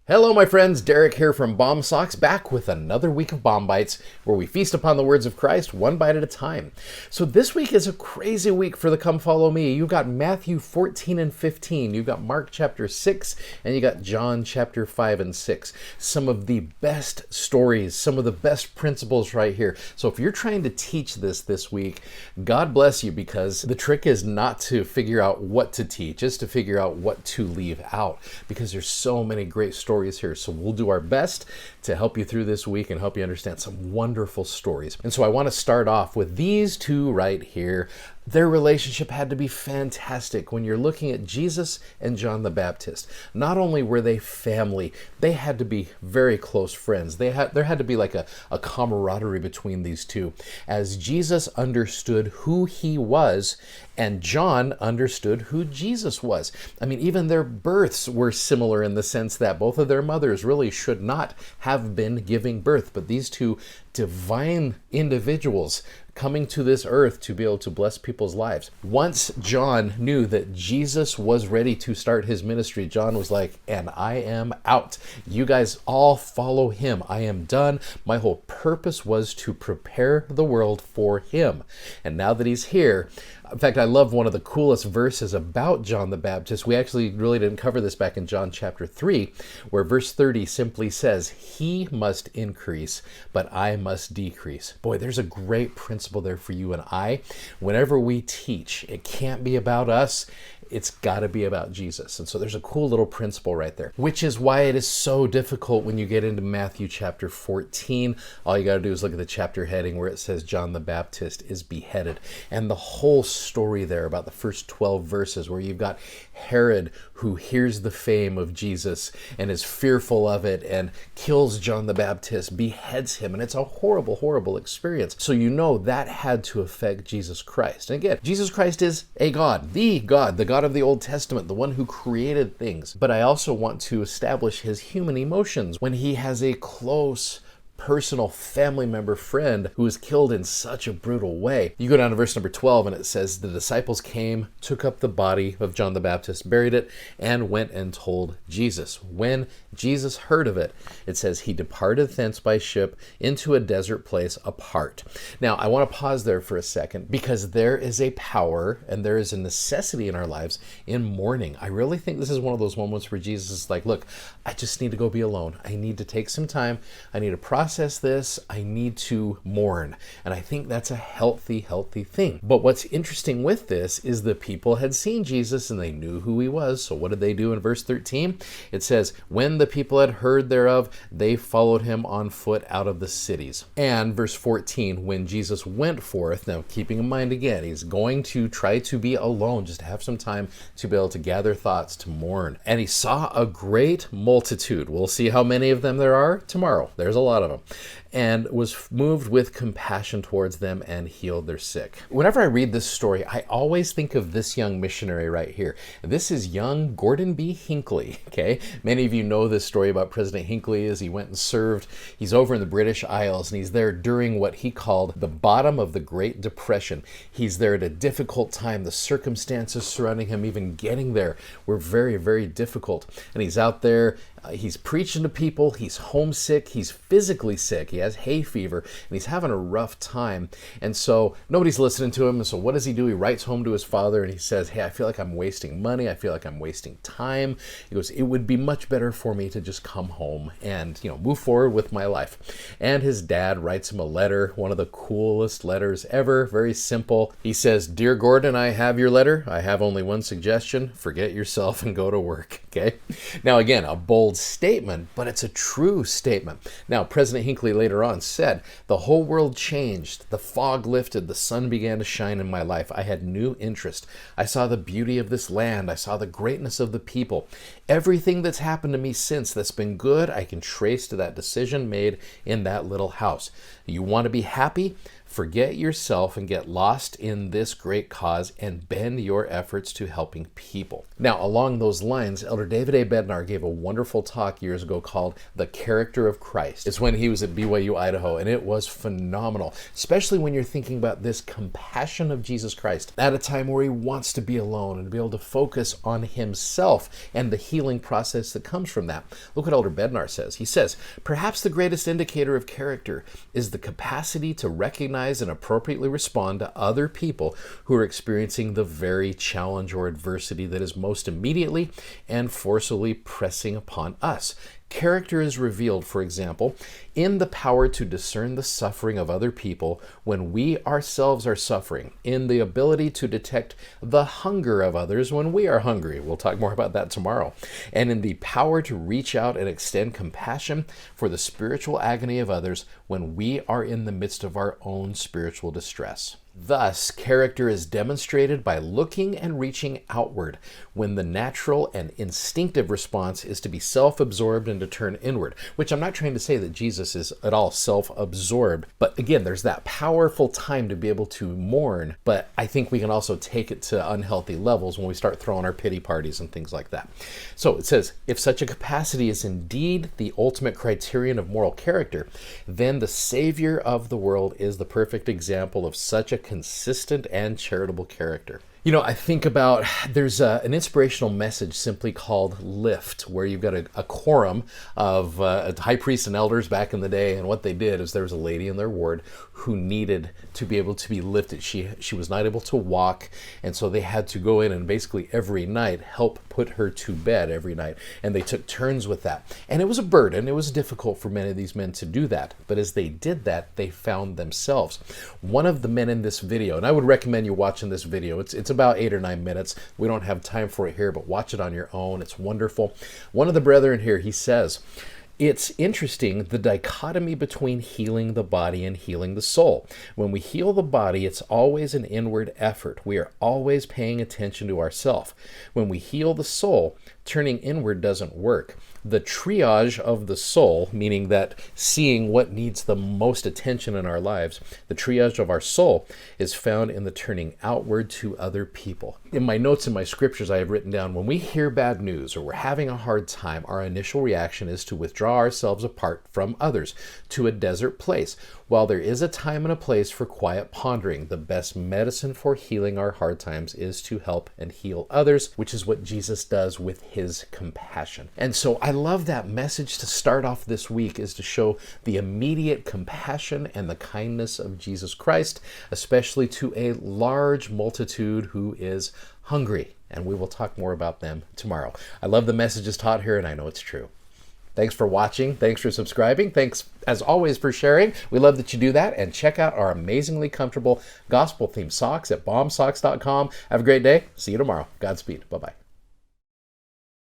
Hello, my friends. Derek here from Bomb Socks, back with another week of Bomb Bites, where we feast upon the words of Christ one bite at a time. So this week is a crazy week for the Come Follow Me. You've got Matthew 14 and 15. You've got Mark chapter 6, and you got John chapter 5 and 6. Some of the best stories, some of the best principles right here. So if you're trying to teach this week, God bless you, because the trick is not to figure out what to teach, it's to figure out what to leave out, because there's so many great stories here. So we'll do our best to help you through this week and help you understand some wonderful stories. And so I want to start off with these two right here. Their relationship had to be fantastic. When you're looking at Jesus and John the Baptist, not only were they family, they had to be very close friends. There had to be like a camaraderie between these two, as Jesus understood who he was and John understood who Jesus was. I mean, even their births were similar in the sense that both of their mothers really should not have been giving birth, but these two divine individuals coming to this earth to be able to bless people's lives. Once John knew that Jesus was ready to start his ministry, John was like, and I am out. You guys all follow him. I am done. My whole purpose was to prepare the world for him. And now that he's here, in fact, I love one of the coolest verses about John the Baptist. We actually really didn't cover this back in John chapter 3, where verse 30 simply says, he must increase, but I must decrease. Boy, there's a great principle there for you and I. Whenever we teach, it can't be about us. It's got to be about Jesus. And so there's a cool little principle right there, which is why it is so difficult when you get into Matthew chapter 14. All you got to do is look at the chapter heading where it says John the Baptist is beheaded. And the whole story there about the first 12 verses, where you've got Herod, who hears the fame of Jesus and is fearful of it and kills John the Baptist, beheads him. And it's a horrible, horrible experience. So you know that had to affect Jesus Christ. And again, Jesus Christ is a God, the God of the Old Testament, the one who created things. But I also want to establish his human emotions when he has a close personal family member friend who is killed in such a brutal way. You go down to verse number 12 and it says, the disciples came, took up the body of John the Baptist, buried it, and went and told Jesus. When Jesus heard of it, it says he departed thence by ship into a desert place apart. Now, I want to pause there for a second, because there is a power and there is a necessity in our lives in mourning. I really think this is one of those moments where Jesus is like, look, I just need to go be alone. I need to take some time. I need to process this. I need to mourn. And I think that's a healthy thing. But what's interesting with this is the people had seen Jesus and they knew who he was. So what did they do in verse 13? It says, when the people had heard thereof, they followed him on foot out of the cities. And verse 14, when Jesus went forth, now keeping in mind again, he's going to try to be alone, just to have some time to be able to gather thoughts, to mourn. And he saw a great multitude. We'll see how many of them there are tomorrow. There's a lot of them. And was moved with compassion towards them and healed their sick. Whenever I read this story, I always think of this young missionary right here. This is young Gordon B. Hinckley, okay? Many of you know this story about President Hinckley as he went and served. He's over in the British Isles, and he's there during what he called the bottom of the Great Depression. He's there at a difficult time. The circumstances surrounding him, even getting there, were very, very difficult. And he's out there, he's preaching to people, he's homesick, he's physically sick, he has hay fever, and he's having a rough time. And so nobody's listening to him. And so what does he do? He writes home to his father and he says, hey, I feel like I'm wasting money. I feel like I'm wasting time. He goes, it would be much better for me to just come home and, move forward with my life. And his dad writes him a letter, one of the coolest letters ever, very simple. He says, Dear Gordon, I have your letter. I have only one suggestion. Forget yourself and go to work. Okay. Now, again, a bold statement, but it's a true statement. Now, President Hinckley later on said, the whole world changed. The fog lifted. The sun began to shine in my life. I had new interest. I saw the beauty of this land. I saw the greatness of the people. Everything that's happened to me since that's been good, I can trace to that decision made in that little house. You want to be happy? Forget yourself and get lost in this great cause and bend your efforts to helping people. Now, along those lines, Elder David A. Bednar gave a wonderful talk years ago called The Character of Christ. It's when he was at BYU, Idaho, and it was phenomenal, especially when you're thinking about this compassion of Jesus Christ at a time where he wants to be alone and be able to focus on himself and the healing process that comes from that. Look what Elder Bednar says. He says, perhaps the greatest indicator of character is the capacity to recognize and appropriately respond to other people who are experiencing the very challenge or adversity that is most immediately and forcibly pressing upon us. Character is revealed, for example, in the power to discern the suffering of other people when we ourselves are suffering, in the ability to detect the hunger of others when we are hungry. We'll talk more about that tomorrow. And in the power to reach out and extend compassion for the spiritual agony of others when we are in the midst of our own spiritual distress. Thus, character is demonstrated by looking and reaching outward when the natural and instinctive response is to be self-absorbed and to turn inward, which I'm not trying to say that Jesus is at all self-absorbed, but again, there's that powerful time to be able to mourn, but I think we can also take it to unhealthy levels when we start throwing our pity parties and things like that. So it says, if such a capacity is indeed the ultimate criterion of moral character, then the Savior of the world is the perfect example of such a consistent and charitable character. You know, I think about, there's an inspirational message simply called Lift, where you've got a quorum of high priests and elders back in the day, and what they did is there was a lady in their ward who needed to be able to be lifted. She was not able to walk, and so they had to go in and basically every night help put her to bed every night, and they took turns with that. And it was a burden. It was difficult for many of these men to do that, but as they did that, they found themselves. One of the men in this video, and I would recommend you watching this video, it's about 8 or 9 minutes. We don't have time for it here, but watch it on your own. It's wonderful. One of the brethren here, he says, it's interesting, the dichotomy between healing the body and healing the soul. When we heal the body, it's always an inward effort. We are always paying attention to ourselves. When we heal the soul, turning inward doesn't work. The triage of the soul, meaning that seeing what needs the most attention in our lives, the triage of our soul is found in the turning outward to other people. In my notes in my scriptures, I have written down, when we hear bad news or we're having a hard time, our initial reaction is to withdraw ourselves apart from others to a desert place. While there is a time and a place for quiet pondering, the best medicine for healing our hard times is to help and heal others, which is what Jesus does with his compassion. And so I love that message to start off this week, is to show the immediate compassion and the kindness of Jesus Christ, especially to a large multitude who is hungry. And we will talk more about them tomorrow. I love the messages taught here, and I know it's true. Thanks for watching. Thanks for subscribing. Thanks, as always, for sharing. We love that you do that. And check out our amazingly comfortable gospel-themed socks at bombsocks.com. Have a great day. See you tomorrow. Godspeed. Bye-bye.